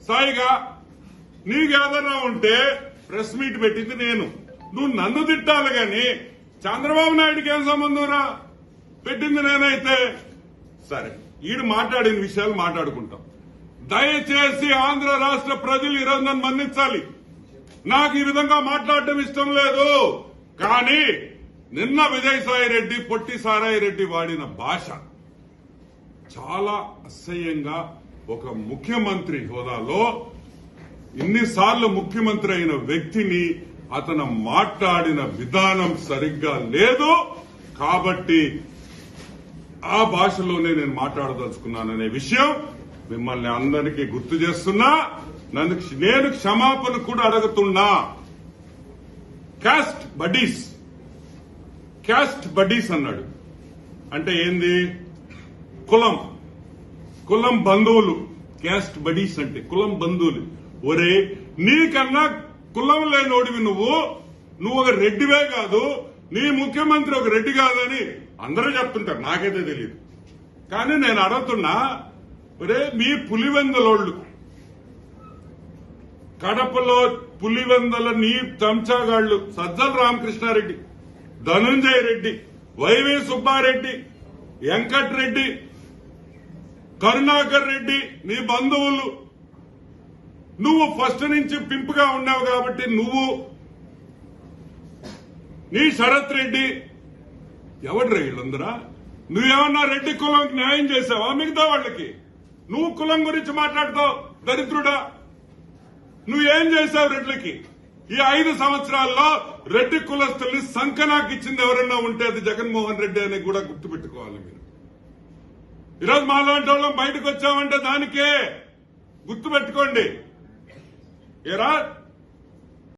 సాయిగా నీకేదన్నా ఉంటే press meet పెట్టింది నేను, నువ్వు నన్ను తిట్టాలి గాని చంద్రబాబు నాయుడుకి ఏం సంబంధం రా? పెట్టింది నేనైతే. సరే, ఈడు మాట్లాడిన విషయాలు మాట్లాడుకుంటాం. దయచేసి ఆంధ్ర రాష్ట్ర ప్రజలు ఈరోజు నన్ను మన్నించాలి. నాకు ఈ విధంగా మాట్లాడటం ఇష్టం లేదు. కానీ నిన్న విజయసాయి రెడ్డి, పొట్టి సారాయి రెడ్డి వాడిన భాష చాలా అసహ్యంగా, ఒక ముఖ్యమంత్రి హోదాలో ఇన్నిసార్లు ముఖ్యమంత్రి అయిన వ్యక్తిని అతను మాట్లాడిన విధానం సరిగ్గా లేదు. కాబట్టి ఆ భాషలోనే నేను మాట్లాడదలుచుకున్నాననే విషయం మిమ్మల్ని అందరికీ గుర్తు చేస్తున్నా. నేను క్షమాపణ కూడా అడుగుతున్నా. క్యాస్ట్ బడీస్ అన్నాడు అంటే ఏంది? కులం బంధువులు. క్యాస్ట్ బడీస్ అంటే కులం బంధువులు. ఒరే, నీకన్నా కులం లేనోడివి నువ్వు ఒక రెడ్డివే కాదు, నీ ముఖ్యమంత్రి ఒక రెడ్డి కాదని అందరూ చెప్తుంటారు, నాకైతే తెలియదు. కానీ నేను అడుగుతున్నా, ఒరే మీ పులివెందలోళ్లు, కడపలో పులివెందల నీ చెంచాగాళ్లు సజ్జల రామకృష్ణారెడ్డి, ధనుంజయ రెడ్డి, వైవి సుబ్బారెడ్డి, వెంకట్రెడ్డి, కరుణాకర్ రెడ్డి నీ బంధువులు. నువ్వు ఫస్ట్ నుంచి పింపుగా ఉన్నావు కాబట్టి నువ్వు, నీ శరత్ రెడ్డి, ఎవడ్రా వీళ్ళందరా? నువ్వేమన్నా రెడ్డి కులంకి న్యాయం చేసావా మిగతా వాళ్ళకి? నువ్వు కులం గురించి మాట్లాడతావు దరిద్రుడా. నువ్వేం చేశావు రెడ్లకి? ఈ 5 సంవత్సరాల్లో రెడ్డి కులస్తుల్ని సంకనాకిచ్చింది ఎవరన్నా ఉంటే అది జగన్మోహన్ రెడ్డి అని కూడా గుర్తుపెట్టుకోవాలి మీరు. ఈరోజు మాలాంటి వాళ్ళం బయటకు వచ్చామంటే దానికే గుర్తుపెట్టుకోండి. ఏరా